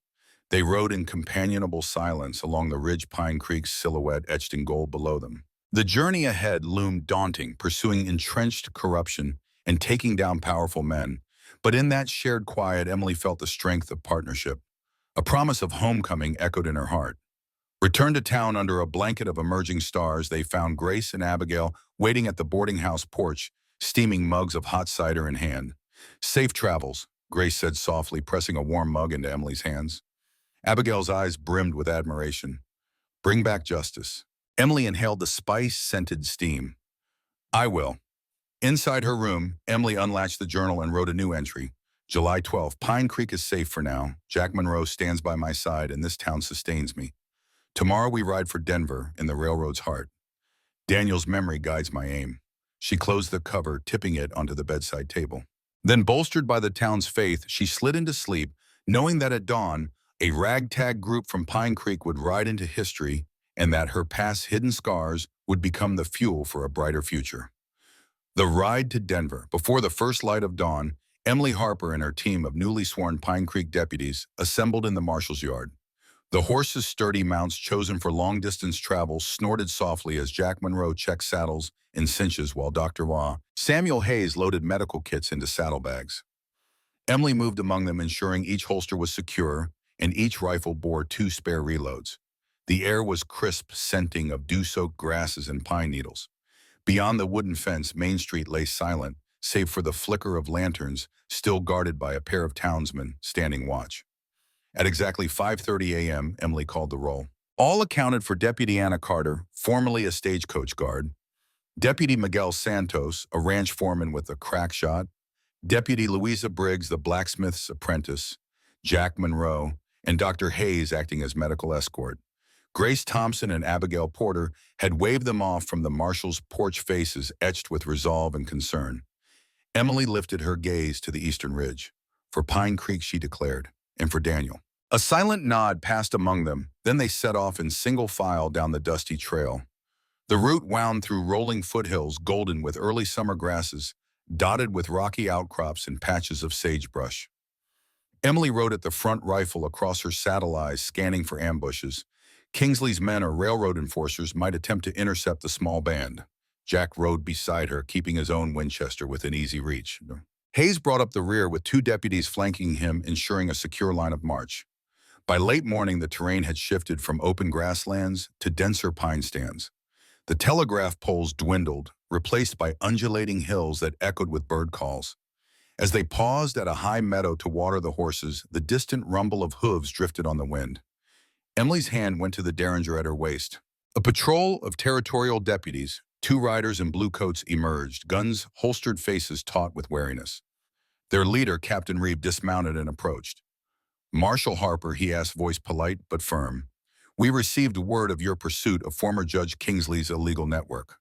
They rode in companionable silence along the ridge, Pine Creek's silhouette etched in gold below them. The journey ahead loomed daunting, pursuing entrenched corruption and taking down powerful men. But in that shared quiet, Emily felt the strength of partnership. A promise of homecoming echoed in her heart. Returned to town under a blanket of emerging stars, they found Grace and Abigail waiting at the boarding house porch, steaming mugs of hot cider in hand. "Safe travels," Grace said softly, pressing a warm mug into Emily's hands. Abigail's eyes brimmed with admiration. "Bring back justice." Emily inhaled the spice-scented steam. "I will." Inside her room, Emily unlatched the journal and wrote a new entry. July 12th, "Pine Creek is safe for now. Jack Monroe stands by my side, and this town sustains me. Tomorrow we ride for Denver, in the railroad's heart. Daniel's memory guides my aim." She closed the cover, tipping it onto the bedside table. Then, bolstered by the town's faith, she slid into sleep, knowing that at dawn, A ragtag group from Pine Creek would ride into history, and that her past hidden scars would become the fuel for a brighter future. The ride to Denver. Before the first light of dawn, Emily Harper and her team of newly sworn Pine Creek deputies assembled in the marshal's yard. The horses' sturdy mounts chosen for long-distance travel snorted softly as Jack Monroe checked saddles and cinches while Dr. Samuel Hayes loaded medical kits into saddlebags. Emily moved among them, ensuring each holster was secure and each rifle bore 2 spare reloads. The air was crisp, scenting of dew-soaked grasses and pine needles. Beyond the wooden fence, Main Street lay silent, save for the flicker of lanterns, still guarded by a pair of townsmen standing watch. At exactly 5:30 a.m., Emily called the roll. All accounted for Deputy Anna Carter, formerly a stagecoach guard, Deputy Miguel Santos, a ranch foreman with a crack shot, Deputy Louisa Briggs, the blacksmith's apprentice, Jack Monroe, and Dr. Hayes acting as medical escort. Grace Thompson and Abigail Porter had waved them off from the marshal's porch, faces etched with resolve and concern. Emily lifted her gaze to the eastern ridge. For Pine Creek, she declared, and for Daniel. A silent nod passed among them, then they set off in single file down the dusty trail. The route wound through rolling foothills golden with early summer grasses, dotted with rocky outcrops and patches of sagebrush. Emily rode at the front, rifle across her saddle, eyes scanning for ambushes. Kingsley's men or railroad enforcers might attempt to intercept the small band. Jack rode beside her, keeping his own Winchester within easy reach. Hayes brought up the rear with 2 deputies flanking him, ensuring a secure line of march. By late morning, the terrain had shifted from open grasslands to denser pine stands. The telegraph poles dwindled, replaced by undulating hills that echoed with bird calls. As they paused at a high meadow to water the horses, the distant rumble of hooves drifted on the wind. Emily's hand went to the derringer at her waist. A patrol of territorial deputies, 2 riders in blue coats, emerged, guns holstered, faces taut with wariness. Their leader, Captain Reeve, dismounted and approached. "Marshal Harper," he asked, voice polite but firm, "we received word of your pursuit of former Judge Kingsley's illegal network.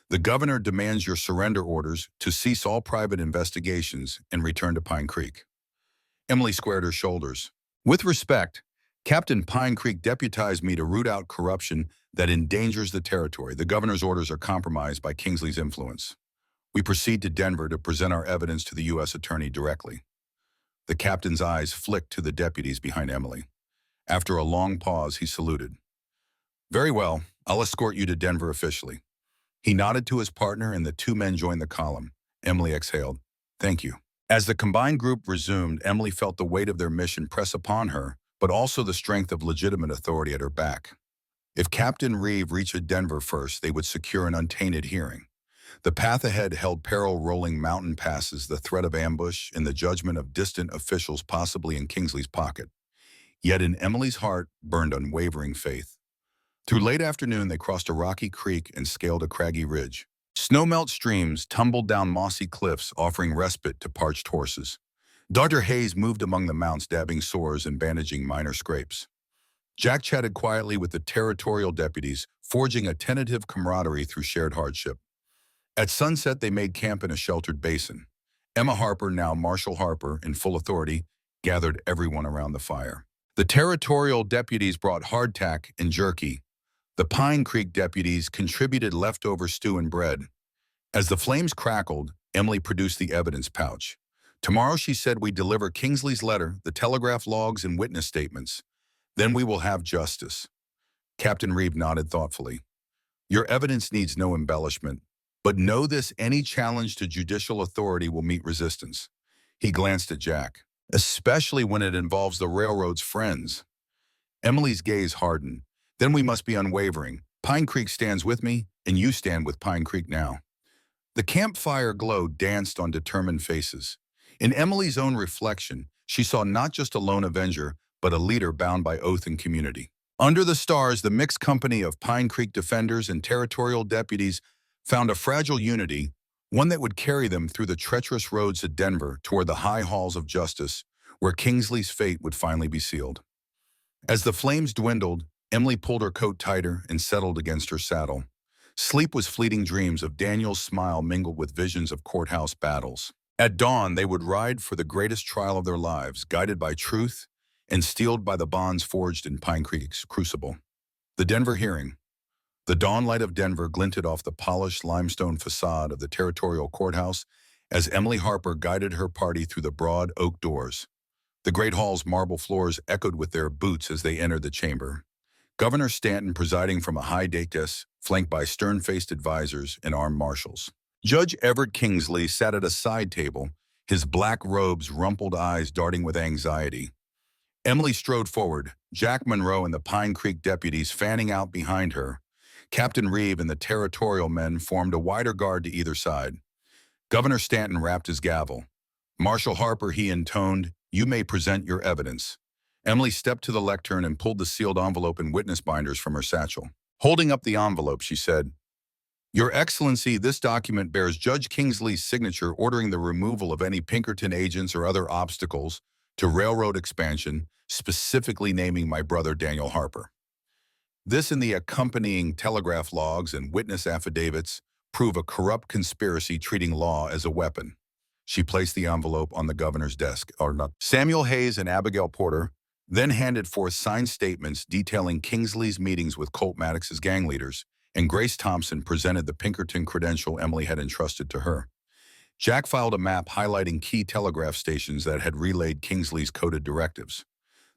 The governor demands your surrender orders to cease all private investigations and return to Pine Creek." Emily squared her shoulders. "With respect, Captain Pine Creek deputized me to root out corruption that endangers the territory. The governor's orders are compromised by Kingsley's influence. We proceed to Denver to present our evidence to the U.S. Attorney directly." The captain's eyes flicked to the deputies behind Emily. After a long pause, he saluted. "Very well, I'll escort you to Denver officially." He nodded to his partner and the 2 men joined the column. Emily exhaled. "Thank you." As the combined group resumed, Emily felt the weight of their mission press upon her, but also the strength of legitimate authority at her back. If Captain Reeve reached Denver first, they would secure an untainted hearing. The path ahead held peril, rolling mountain passes, the threat of ambush, and the judgment of distant officials possibly in Kingsley's pocket. Yet in Emily's heart burned unwavering faith. Through late afternoon, they crossed a rocky creek and scaled a craggy ridge. Snowmelt streams tumbled down mossy cliffs, offering respite to parched horses. Dr. Hayes moved among the mounts, dabbing sores and bandaging minor scrapes. Jack chatted quietly with the territorial deputies, forging a tentative camaraderie through shared hardship. At sunset, they made camp in a sheltered basin. Emma Harper, now Marshal Harper, in full authority, gathered everyone around the fire. The territorial deputies brought hardtack and jerky. The Pine Creek deputies contributed leftover stew and bread. As the flames crackled, Emily produced the evidence pouch. "Tomorrow," she said, "we deliver Kingsley's letter, the telegraph logs, and witness statements. Then we will have justice." Captain Reeve nodded thoughtfully. "Your evidence needs no embellishment. But know this, any challenge to judicial authority will meet resistance." He glanced at Jack. "Especially when it involves the railroad's friends." Emily's gaze hardened. "Then we must be unwavering. Pine Creek stands with me, and you stand with Pine Creek now." The campfire glow danced on determined faces. In Emily's own reflection, she saw not just a lone avenger, but a leader bound by oath and community. Under the stars, the mixed company of Pine Creek defenders and territorial deputies found a fragile unity, one that would carry them through the treacherous roads to Denver toward the high halls of justice, where Kingsley's fate would finally be sealed. As the flames dwindled, Emily pulled her coat tighter and settled against her saddle. Sleep was fleeting. Dreams of Daniel's smile mingled with visions of courthouse battles. At dawn, they would ride for the greatest trial of their lives, guided by truth and steeled by the bonds forged in Pine Creek's crucible. The Denver hearing. The dawn light of Denver glinted off the polished limestone facade of the territorial courthouse as Emily Harper guided her party through the broad oak doors. The great hall's marble floors echoed with their boots as they entered the chamber. Governor Stanton presiding from a high dais, flanked by stern-faced advisors and armed marshals. Judge Everett Kingsley sat at a side table, his black robes rumpled eyes darting with anxiety. Emily strode forward, Jack Monroe and the Pine Creek deputies fanning out behind her. Captain Reeve and the territorial men formed a wider guard to either side. Governor Stanton rapped his gavel. Marshal Harper, he intoned, "You may present your evidence." Emily stepped to the lectern and pulled the sealed envelope and witness binders from her satchel. Holding up the envelope, she said, "Your Excellency, this document bears Judge Kingsley's signature ordering the removal of any Pinkerton agents or other obstacles to railroad expansion, specifically naming my brother Daniel Harper. This and the accompanying telegraph logs and witness affidavits prove a corrupt conspiracy treating law as a weapon." She placed the envelope on the governor's desk. Samuel Hayes and Abigail Porter then handed forth signed statements detailing Kingsley's meetings with Colt Maddox's gang leaders, and Grace Thompson presented the Pinkerton credential Emily had entrusted to her. Jack filed a map highlighting key telegraph stations that had relayed Kingsley's coded directives.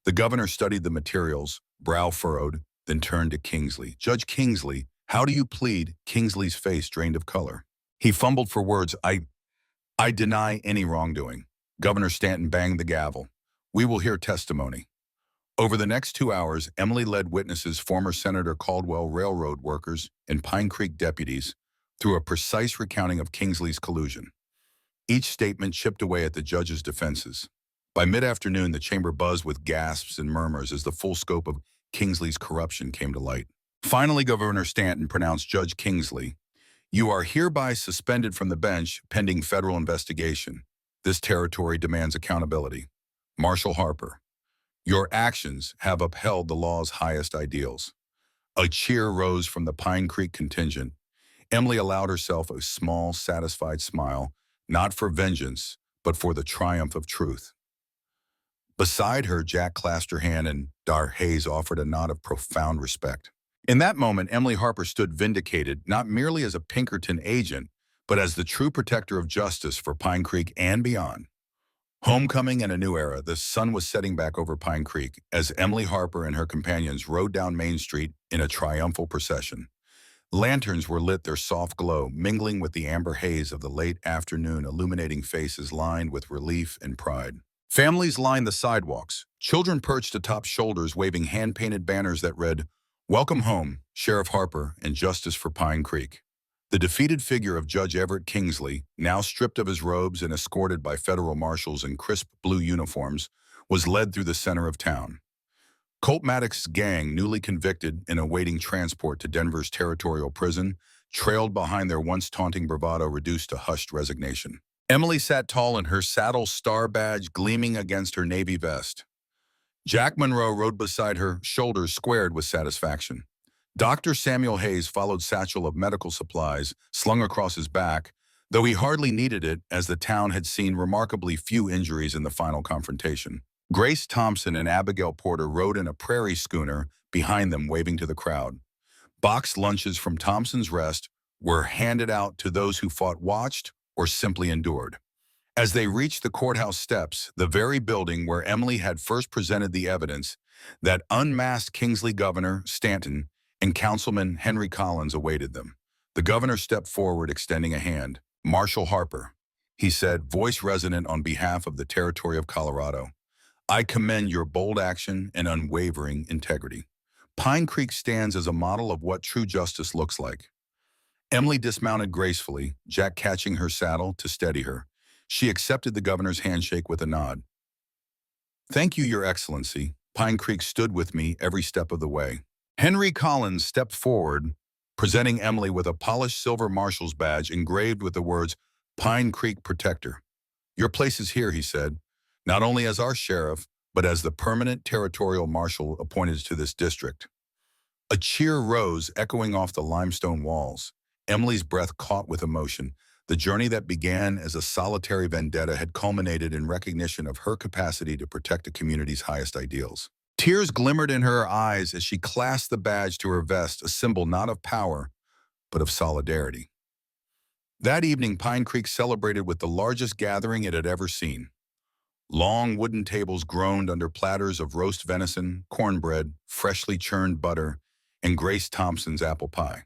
The governor studied the materials, brow furrowed, then turned to Kingsley. "Judge Kingsley, how do you plead?" Kingsley's face drained of color. He fumbled for words. I deny any wrongdoing." Governor Stanton banged the gavel. "We will hear testimony." Over the next 2 hours, Emily led witnesses, former Senator Caldwell railroad workers, and Pine Creek deputies, through a precise recounting of Kingsley's collusion. Each statement chipped away at the judge's defenses. By mid-afternoon, the chamber buzzed with gasps and murmurs as the full scope of Kingsley's corruption came to light. Finally, Governor Stanton pronounced Judge Kingsley, "You are hereby suspended from the bench pending federal investigation. This territory demands accountability." Marshal Harper, "Your actions have upheld the law's highest ideals." A cheer rose from the Pine Creek contingent. Emily allowed herself a small, satisfied smile, not for vengeance, but for the triumph of truth. Beside her, Jack clasped her hand and Dar Hayes offered a nod of profound respect. In that moment, Emily Harper stood vindicated, not merely as a Pinkerton agent, but as the true protector of justice for Pine Creek and beyond. Homecoming and a new era, the sun was setting back over Pine Creek as Emily Harper and her companions rode down Main Street in a triumphal procession. Lanterns were lit, their soft glow mingling with the amber haze of the late afternoon, illuminating faces lined with relief and pride. Families lined the sidewalks, children perched atop shoulders waving hand-painted banners that read, "Welcome home, Sheriff Harper, and justice for Pine Creek." The defeated figure of Judge Everett Kingsley, now stripped of his robes and escorted by federal marshals in crisp blue uniforms, was led through the center of town. Colt Maddox's gang, newly convicted and awaiting transport to Denver's territorial prison, trailed behind their once taunting bravado reduced to hushed resignation. Emily sat tall in her saddle, star badge gleaming against her navy vest. Jack Monroe rode beside her, shoulders squared with satisfaction. Dr. Samuel Hayes followed satchel of medical supplies slung across his back, though he hardly needed it as the town had seen remarkably few injuries in the final confrontation. Grace Thompson and Abigail Porter rode in a prairie schooner behind them, waving to the crowd. Boxed lunches from Thompson's Rest were handed out to those who fought, watched, or simply endured. As they reached the courthouse steps, the very building where Emily had first presented the evidence that unmasked Kingsley Governor Stanton and Councilman Henry Collins awaited them. The governor stepped forward, extending a hand. "Marshal Harper," he said, voice resonant on behalf of the territory of Colorado, "I commend your bold action and unwavering integrity. Pine Creek stands as a model of what true justice looks like." Emily dismounted gracefully, Jack catching her saddle to steady her. She accepted the governor's handshake with a nod. "Thank you, Your Excellency. Pine Creek stood with me every step of the way." Henry Collins stepped forward, presenting Emily with a polished silver marshal's badge engraved with the words, "Pine Creek Protector." "Your place is here," he said, "not only as our sheriff, but as the permanent territorial marshal appointed to this district." A cheer rose, echoing off the limestone walls. Emily's breath caught with emotion. The journey that began as a solitary vendetta had culminated in recognition of her capacity to protect the community's highest ideals. Tears glimmered in her eyes as she clasped the badge to her vest, a symbol not of power, but of solidarity. That evening, Pine Creek celebrated with the largest gathering it had ever seen. Long wooden tables groaned under platters of roast venison, cornbread, freshly churned butter, and Grace Thompson's apple pie.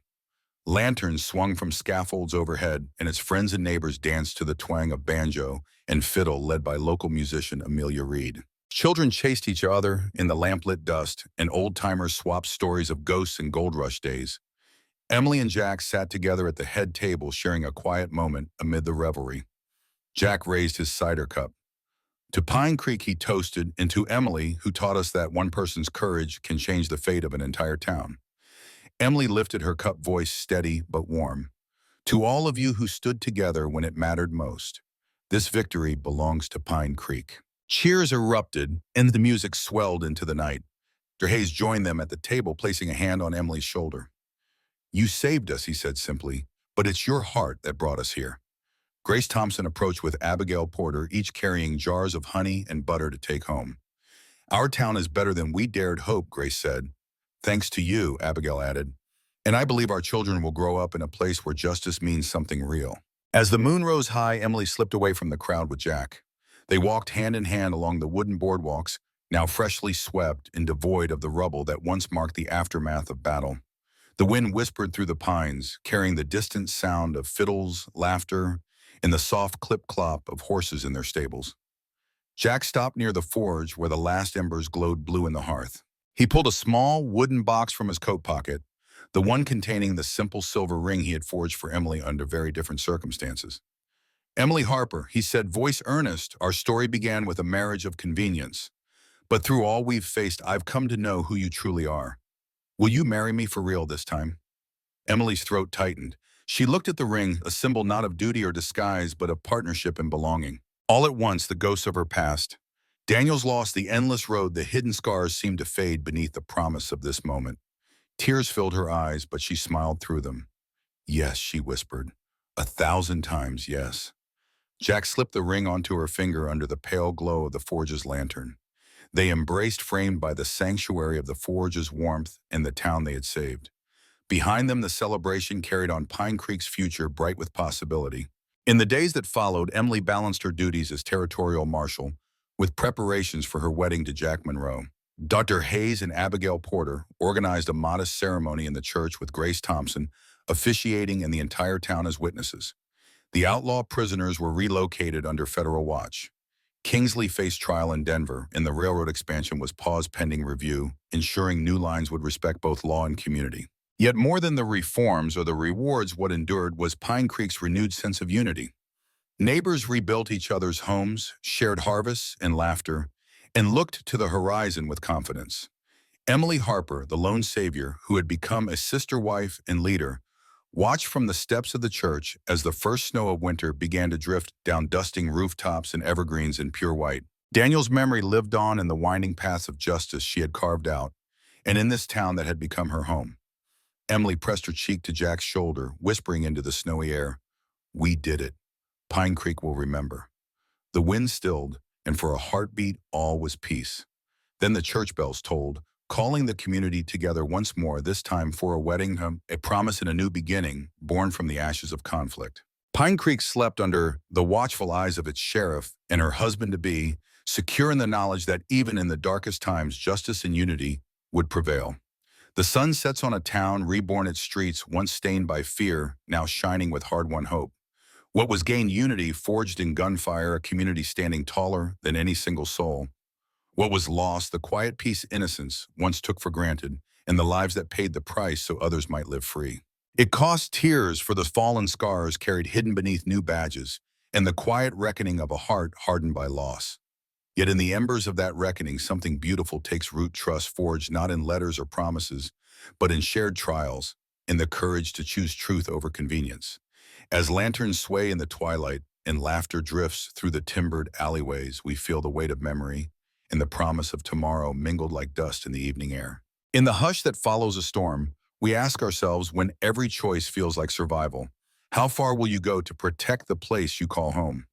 Lanterns swung from scaffolds overhead, and its friends and neighbors danced to the twang of banjo and fiddle led by local musician Amelia Reed. Children chased each other in the lamplit dust, and old-timers swapped stories of ghosts and gold rush days. Emily and Jack sat together at the head table, sharing a quiet moment amid the revelry. Jack raised his cider cup. To Pine Creek he toasted, and to Emily, who taught us that one person's courage can change the fate of an entire town. Emily lifted her cup, voice steady but warm. To all of you who stood together when it mattered most, this victory belongs to Pine Creek. Cheers erupted, and the music swelled into the night. Dr. Hayes joined them at the table, placing a hand on Emily's shoulder. You saved us, he said simply, but it's your heart that brought us here. Grace Thompson approached with Abigail Porter, each carrying jars of honey and butter to take home. Our town is better than we dared hope, Grace said. Thanks to you, Abigail added. And I believe our children will grow up in a place where justice means something real. As the moon rose high, Emily slipped away from the crowd with Jack. They walked hand in hand along the wooden boardwalks, now freshly swept and devoid of the rubble that once marked the aftermath of battle. The wind whispered through the pines, carrying the distant sound of fiddles, laughter, and the soft clip-clop of horses in their stables. Jack stopped near the forge where the last embers glowed blue in the hearth. He pulled a small wooden box from his coat pocket, the one containing the simple silver ring he had forged for Emily under very different circumstances. Emily Harper, he said, voice earnest, our story began with a marriage of convenience. But through all we've faced, I've come to know who you truly are. Will you marry me for real this time? Emily's throat tightened. She looked at the ring, a symbol not of duty or disguise, but of partnership and belonging. All at once, the ghosts of her past. Daniel's lost, the endless road, the hidden scars seemed to fade beneath the promise of this moment. Tears filled her eyes, but she smiled through them. Yes, she whispered. 1,000 times yes. Jack slipped the ring onto her finger under the pale glow of the forge's lantern. They embraced, framed by the sanctuary of the forge's warmth and the town they had saved. Behind them, the celebration carried on Pine Creek's future, bright with possibility. In the days that followed, Emily balanced her duties as territorial marshal with preparations for her wedding to Jack Monroe. Dr. Hayes and Abigail Porter organized a modest ceremony in the church with Grace Thompson officiating and the entire town as witnesses. The outlaw prisoners were relocated under federal watch. Kingsley faced trial in Denver, and the railroad expansion was paused pending review, ensuring new lines would respect both law and community. Yet more than the reforms or the rewards, what endured was Pine Creek's renewed sense of unity. Neighbors rebuilt each other's homes, shared harvests and laughter, and looked to the horizon with confidence. Emily Harper, the lone savior who had become a sister wife and leader, watched from the steps of the church as the first snow of winter began to drift down dusting rooftops and evergreens in pure white. Daniel's memory lived on in the winding paths of justice she had carved out, and in this town that had become her home. Emily pressed her cheek to Jack's shoulder, whispering into the snowy air, "We did it. Pine Creek will remember." The wind stilled, and for a heartbeat, all was peace. Then the church bells tolled, calling the community together once more, this time for a wedding, a promise and a new beginning, born from the ashes of conflict. Pine Creek slept under the watchful eyes of its sheriff and her husband-to-be, secure in the knowledge that even in the darkest times, justice and unity would prevail. The sun sets on a town reborn, its streets once stained by fear, now shining with hard-won hope. What was gained unity forged in gunfire, a community standing taller than any single soul. What was lost, the quiet peace innocence once took for granted, and the lives that paid the price so others might live free. It cost tears for the fallen scars carried hidden beneath new badges, and the quiet reckoning of a heart hardened by loss. Yet in the embers of that reckoning, something beautiful takes root, trust forged not in letters or promises, but in shared trials, in the courage to choose truth over convenience. As lanterns sway in the twilight and laughter drifts through the timbered alleyways, we feel the weight of memory and the promise of tomorrow mingled like dust in the evening air. In the hush that follows a storm, we ask ourselves, when every choice feels like survival, How far will you go to protect the place you call home?